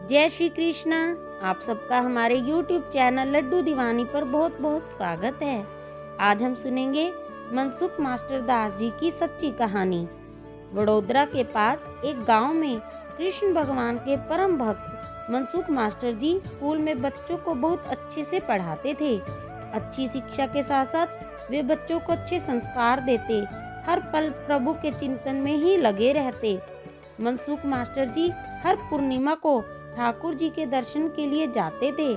जय श्री कृष्णा। आप सबका हमारे YouTube चैनल लड्डू दीवानी पर बहुत बहुत स्वागत है। आज हम सुनेंगे मनसुख मास्टर दास जी की सच्ची कहानी। वडोदरा के पास एक गांव में कृष्ण भगवान के परम भक्त मनसुख मास्टर जी स्कूल में बच्चों को बहुत अच्छे से पढ़ाते थे। अच्छी शिक्षा के साथ साथ वे बच्चों को अच्छे संस्कार देते, हर पल प्रभु के चिंतन में ही लगे रहते। मनसुख मास्टर जी हर पूर्णिमा को ठाकुर जी के दर्शन के लिए जाते थे।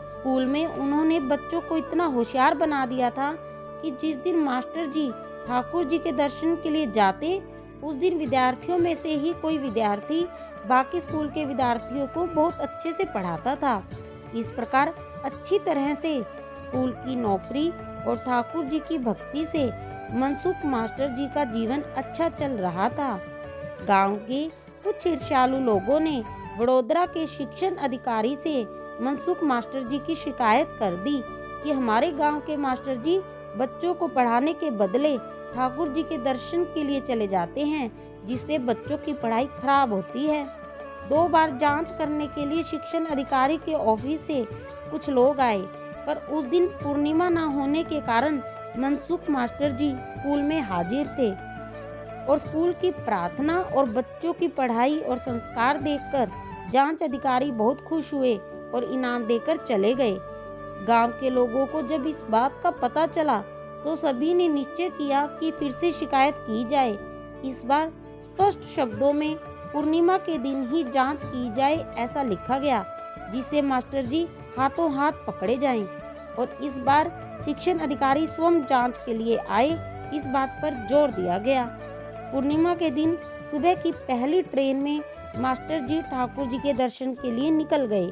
स्कूल में उन्होंने बच्चों को इतना होशियार बना दिया था कि जिस दिन मास्टर जी ठाकुर जी के दर्शन के लिए जाते, उस दिन विद्यार्थियों में से ही कोई विद्यार्थी बाकी स्कूल के विद्यार्थियों को बहुत अच्छे से पढ़ाता था। इस प्रकार अच्छी तरह से स्कूल की नौकरी और ठाकुर जी की भक्ति से मनसुख मास्टर जी का जीवन अच्छा चल रहा था। गांव के कुछ ईर्ष्यालु लोगों ने वडोदरा के शिक्षण अधिकारी से मनसुख मास्टर जी की शिकायत कर दी कि हमारे गांव के मास्टर जी बच्चों को पढ़ाने के बदले ठाकुर जी के दर्शन के लिए चले जाते हैं, जिससे बच्चों की पढ़ाई खराब होती है। 2 बार जांच करने के लिए शिक्षण अधिकारी के ऑफिस से कुछ लोग आए, पर उस दिन पूर्णिमा न होने के कारण मनसुख मास्टर जी स्कूल में हाजिर थे और स्कूल की प्रार्थना और बच्चों की पढ़ाई और संस्कार देखकर जांच अधिकारी बहुत खुश हुए और इनाम देकर चले गए। गांव के लोगों को जब इस बात का पता चला तो सभी ने निश्चय किया कि फिर से शिकायत की जाए। इस बार स्पष्ट शब्दों में पूर्णिमा के दिन ही जांच की जाए ऐसा लिखा गया, जिससे मास्टर जी हाथों हाथ पकड़े जाएं। और इस बार शिक्षण अधिकारी स्वयं जांच के लिए आए, इस बात पर जोर दिया गया। पूर्णिमा के दिन सुबह की पहली ट्रेन में मास्टर जी ठाकुर जी के दर्शन के लिए निकल गए।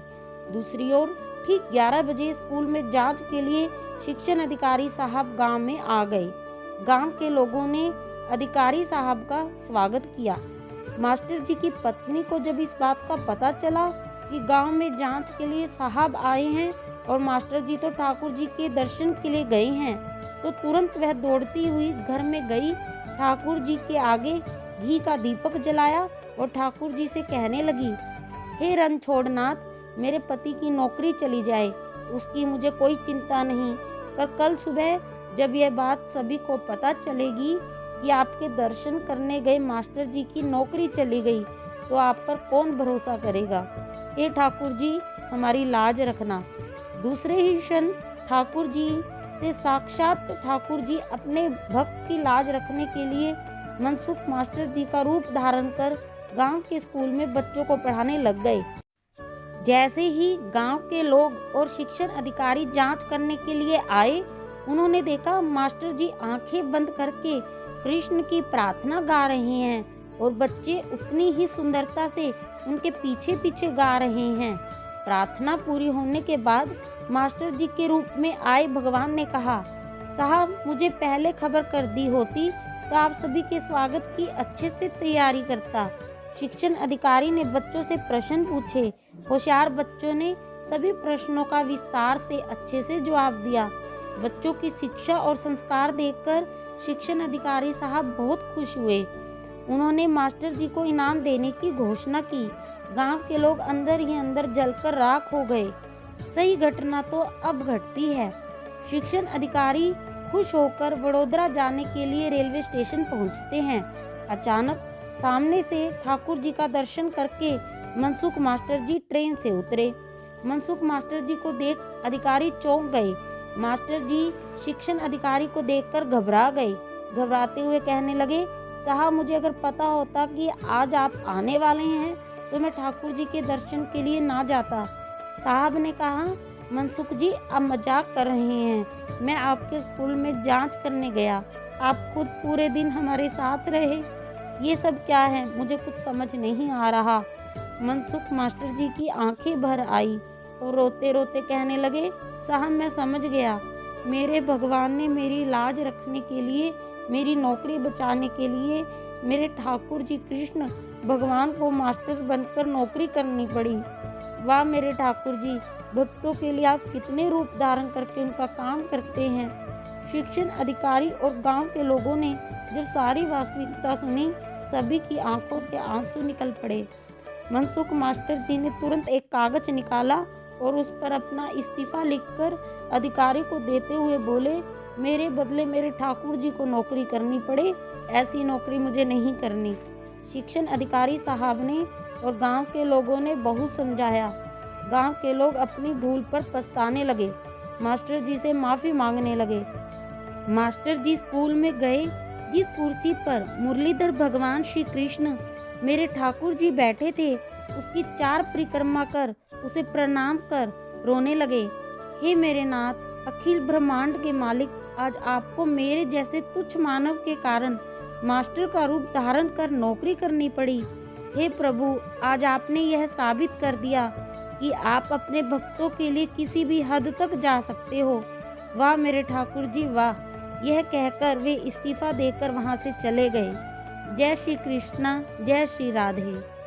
दूसरी ओर ठीक 11 बजे स्कूल में जांच के लिए शिक्षण अधिकारी साहब गांव में आ गए। गांव के लोगों ने अधिकारी साहब का स्वागत किया। मास्टर जी की पत्नी को जब इस बात का पता चला कि गांव में जांच के लिए साहब आए हैं और मास्टर जी तो ठाकुर जी के दर्शन के लिए गए हैं, तो तुरंत वह दौड़ती हुई घर में गई, ठाकुर जी के आगे घी का दीपक जलाया और ठाकुर जी से कहने लगी, हे रणछोड़नाथ, मेरे पति की नौकरी चली जाए उसकी मुझे कोई चिंता नहीं, पर कल सुबह जब यह बात सभी को पता चलेगी कि आपके दर्शन करने गए मास्टर जी की नौकरी चली गई, तो आप पर कौन भरोसा करेगा। हे ठाकुर जी, हमारी लाज रखना। दूसरे ही क्षण ठाकुर जी से साक्षात ठाकुर जी अपने भक्त की लाज रखने के लिए मनसुख मास्टर जी का रूप धारण कर गांव के स्कूल में बच्चों को पढ़ाने लग गए। जैसे ही गांव के लोग और शिक्षण अधिकारी जांच करने के लिए आए, उन्होंने देखा मास्टर जी आंखें बंद करके कृष्ण की प्रार्थना गा रहे हैं और बच्चे उतनी ही सुंदरता से उनके पीछे पीछे गा रहे हैं। प्रार्थना पूरी होने के बाद मास्टर जी के रूप में आए भगवान ने कहा, साहब, मुझे पहले खबर कर दी होती तो आप सभी के स्वागत की अच्छे से तैयारी करता। शिक्षण अधिकारी ने बच्चों से प्रश्न पूछे। होशियार बच्चों ने सभी प्रश्नों का विस्तार से अच्छे से जवाब दिया। बच्चों की शिक्षा और संस्कार देखकर शिक्षण अधिकारी साहब बहुत खुश हुए। उन्होंने मास्टर जी को इनाम देने की घोषणा की। गांव के लोग अंदर ही अंदर जलकर राख हो गए। सही घटना तो अब घटती है। शिक्षण अधिकारी खुश होकर वडोदरा जाने के लिए रेलवे स्टेशन पहुंचते हैं। अचानक सामने से ठाकुर जी का दर्शन करके मनसुख मास्टर जी ट्रेन से उतरे। मनसुख मास्टर जी को देख अधिकारी चौंक गए। मास्टर जी शिक्षण अधिकारी को देखकर घबरा गए। घबराते हुए कहने लगे, साहब, मुझे अगर पता होता कि आज आप आने वाले हैं तो मैं ठाकुर जी के दर्शन के लिए ना जाता। साहब ने कहा, मनसुख जी, आप मजाक कर रहे हैं। मैं आपके स्कूल में जांच करने गया, आप खुद पूरे दिन हमारे साथ रहे। ये सब क्या है, मुझे कुछ समझ नहीं आ रहा। मनसुख मास्टर जी की आंखें भर आई और रोते रोते कहने लगे, साहब, मैं समझ गया। मेरे भगवान ने मेरी लाज रखने के लिए, मेरी नौकरी बचाने के लिए मेरे ठाकुर जी कृष्ण भगवान को मास्टर बनकर नौकरी करनी पड़ी। वाह मेरे ठाकुर जी, भक्तों के लिए आप कितने रूप धारण करके उनका काम करते हैं। शिक्षण अधिकारी और गांव के लोगों ने जब सारी वास्तविकता सुनी, सभी की आंखों से आंसू निकल पड़े। मनसुख मास्टर जी ने तुरंत एक कागज निकाला और उस पर अपना इस्तीफा लिखकर अधिकारी को देते हुए बोले, मेरे बदले मेरे ठाकुर जी को नौकरी करनी पड़े, ऐसी नौकरी मुझे नहीं करनी। शिक्षण अधिकारी साहब ने और गांव के लोगों ने बहुत समझाया। गांव के लोग अपनी भूल पर पछताने लगे, मास्टर जी से माफ़ी मांगने लगे। मास्टर जी स्कूल में गए। जिस कुर्सी पर मुरलीधर भगवान श्री कृष्ण मेरे ठाकुर जी बैठे थे, उसकी 4 परिक्रमा कर उसे प्रणाम कर रोने लगे। हे मेरे नाथ, अखिल ब्रह्मांड के मालिक, आज आपको मेरे जैसे तुच्छ मानव के कारण मास्टर का रूप धारण कर नौकरी करनी पड़ी। हे प्रभु, आज आपने यह साबित कर दिया कि आप अपने भक्तों के लिए किसी भी हद तक जा सकते हो। वाह मेरे ठाकुर जी वाह। यह कहकर वे इस्तीफा देकर वहां से चले गए। जय श्री कृष्णा, जय श्री राधे।